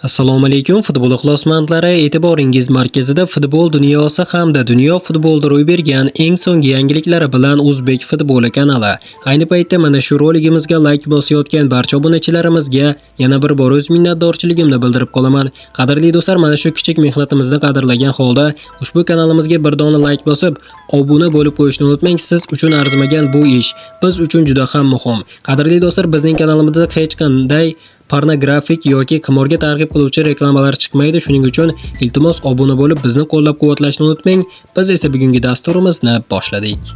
Assalomu alaykum futbol ixlosmandlari, e'tiboringiz markazida futbol dunyosi hamda dunyo futbolida ro'y bergan eng so'nggi yangiliklari bilan O'zbek futboli kanali. Ayni paytda mana shu roligimizga like bosayotgan barcha obunachilarimizga yana bir bor o'z minnatdorchiligimni bildirib qolaman. Qadrli do'stlar, mana shu kichik mehnatimizni qadrlagan holda ushbu kanalimizga bir dona like bosib, obuna bo'lib qo'yishni unutmang. Siz uchun arzimagan bu ish biz uchun juda ham muhim. Qadrli do'stlar, bizning kanalimizda hech qanday pornografik yoki qimorga targ'ib qiluvchi reklamalar chiqmaydi. Shuning uchun iltimos obuna bo'lib bizni qo'llab-quvvatlashni unutmang. Biz esa bugungi dasturimizni boshladik.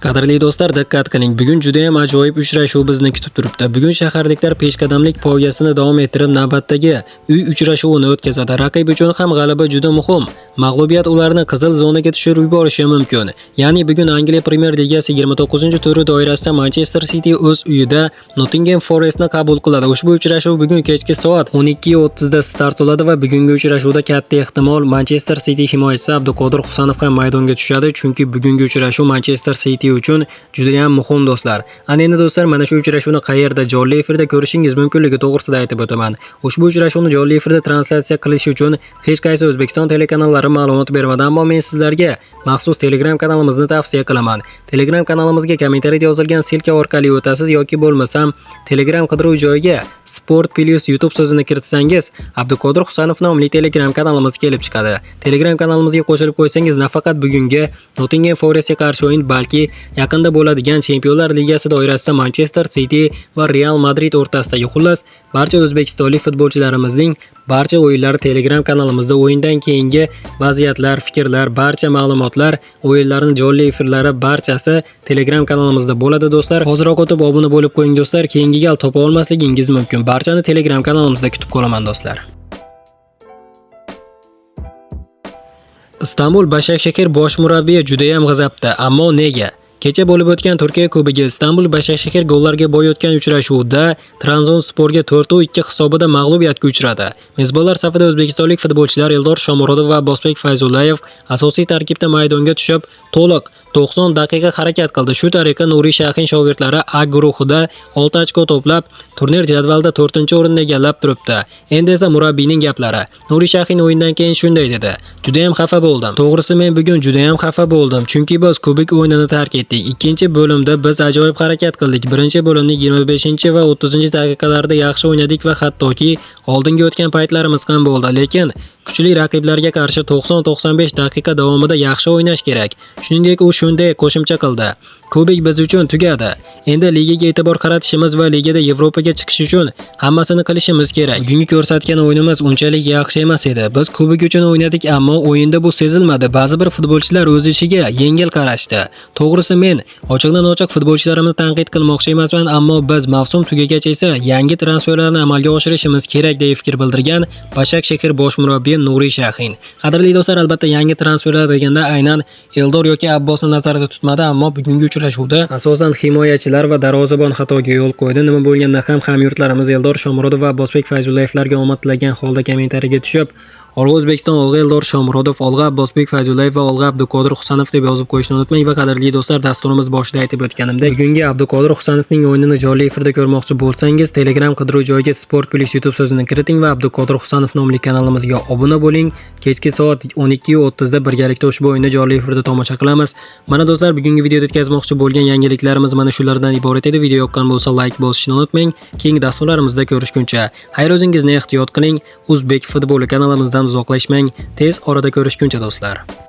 Qadrli do'stlar, diqqat qiling. Bugun juda ham ajoyib uchrashuv bizni kutib turibdi. Bugun shaharliklar peshqadamlik poygasini davom ettirib navbatdagi uy uchrashuvini o'tkazadi. Raqib uchun ham g'alaba juda muhim. Mag'lubiyat ularni qizil zonaga tushirib yuborishi mumkin. Ya'ni bugun Angliya Premyer Ligasi 29-turi doirasida Manchester City o'z uyida Nottingham Forestni qabul qiladi. Ushbu uchrashuv bugun kechki soat 12:30 da start oladi va bugungi uchrashuvda katta ehtimol Manchester City himoyachisi Abduqodir Husanov ham maydonga tushadi, chunki bugungi uchrashuv Manchester City uchun juda ham muhim do'stlar. Ana endi do'stlar, mana shu uchrashuvni qayerda jonli efirda ko'rishingiz mumkinligi to'g'risida aytib o'taman. Ushbu uchrashuvni jonli efirda translyatsiya qilish uchun hech qaysi O'zbekiston telekanallari ma'lumot bermadi, ammo men sizlarga maxsus Telegram kanalimizni tavsiya qilaman. Telegram kanalimizga kommentariyada yozilgan silka orqali o'tasiz yoki bo'lmasam Telegram qidiruv joyiga Sport Plus YouTube so'zini kiritsangiz, Abduqodir Husanov nomli Telegram kanalimiz kelib chiqadi. Telegram kanalimizga qo'shilib qo'ysangiz nafaqat bugungi Nottingham Forestga qarshi o'yin, balki yaqinda bo'ladigan Chempionlar Ligasi doirasida Manchester City va Real Madrid o'rtasidagi, xullas, barcha o'zbekistonlik futbolchilarimizning barcha o'yinlari Telegram kanalimizda, o'yindan keyingi vaziyatlar, fikrlar, barcha ma'lumotlar, o'yinlarning jonli efirlari barchasi Telegram kanalimizda bo'ladi do'stlar. Hoziroq o'tib obuna bo'lib qo'ying do'stlar, keyingi gal topa olmasligingiz mumkin. Barchani Telegram kanalimizda kutib qolaman do'stlar. Istanbul Başakşehir bosh murabbiyi juda ham g'azabda, ammo nega? Kecha bo'lib o'tgan Turkiya Kubogi Istanbul Başakşehir gollarga boy o'tgan uchrashuvda Trabzonsporga 4-2 hisobida mag'lubiyatga uchradi. Mezbonlar safida o'zbekistonlik futbolchilar Eldor Shomurodov va Abbosbek Fayzullayev asosiy tarkibda maydonga tushib, to'liq 90 daqiqa harakat qildi. Shu tariqa Nuriy Shahin shogirdlari A guruhida 6 ochko to'plab, turnir jadvalida 4-o'rinni egallab turibdi. Endi esa murabbiyning gaplari. Nuriy Shahin o'yindan keyin shunday dedi: "Juda ham xafa bo'ldim. To'g'risi men bugun juda ham xafa bo'ldim, chunki biz kubok o'yinini tark etdik. Ikkinchi bo'limda biz ajoyib harakat qildik. Birinchi bo'limning 25 va 30 daqiqalarida yaxshi o'ynadik va hattoki oldinga o'tgan paytlarimiz ham bo'ldi, lekin kuchli raqiblarga qarshi 90-95 daqiqa davomida yaxshi o'ynash kerak." Shuningdek, u shunday qo'shimcha qildi: "Kubok biz uchun tugadi. Endi ligaga e'tibor qaratishimiz va ligada Yevropaga chiqish uchun hammasini qilishimiz kerak. Bugungi ko'rsatgan o'yinimiz unchalik yaxshi emas edi. Biz kubok uchun o'ynadik, ammo o'yinda bu sezilmadi. Ba'zi bir futbolchilar o'z ishiga yengil qarashdi. To'g'risi men ochiqdan-ochiq futbolchilarimni tanqid qilmoqchi emasman, ammo biz mavsum tugagacha esa yangi transferlarni amalga oshirishimiz kerak", deya fikr bildirgan Başakşehir bosh murabbiyi Nuriy Shahin. Qadrli do'stlar, albatta yangi transferlar deganda aynan Eldor yoki Abbosni nazarda tutmadi, ammo bugungi uchrashuvda asosan himoyachilar va darvozabon xatoga yo'l qo'ydi. Nima bo'lganda ham hamyurtlarimiz Eldor Shomurodov va Abbosbek Fayzullayevlarga omad tilagan holda kommentariyaga tushib, "Olg'a O'zbekiston, olg'a Eldor Shomurodov, olg'a Abbosbek Fayzullayev va olg'a Abduqodir Husanov" deb yozib qo'yishni unutmang. Va qadrli do'stlar, dasturimiz boshida aytib o'tganimdek, bugungi Abduqodir Husanovning o'yinini jonli efirda ko'rmoqchi bo'lsangiz, Telegram qidiruv joyiga Sport Plus YouTube so'zini kiriting va Abduqodir Husanov nomli kanalimizga obuna bo'ling. Kechki soat 12:30 da birgalikda ushbu o'yinni jonli efirda tomosha qilamiz. Mana do'stlar, bugungi videoda yetkazmoqchi bo'lgan yangiliklarimiz mana shulardan iborat edi. Video yoqqan bo'lsa like bosishni unutmang. Keyingi dasturlarimizda ko'rishguncha xayr, o'zingizni ehtiyot qiling. O'zbek futboli kanalimizdan uzoqlashmang. Tez orada ko'rishguncha do'stlar.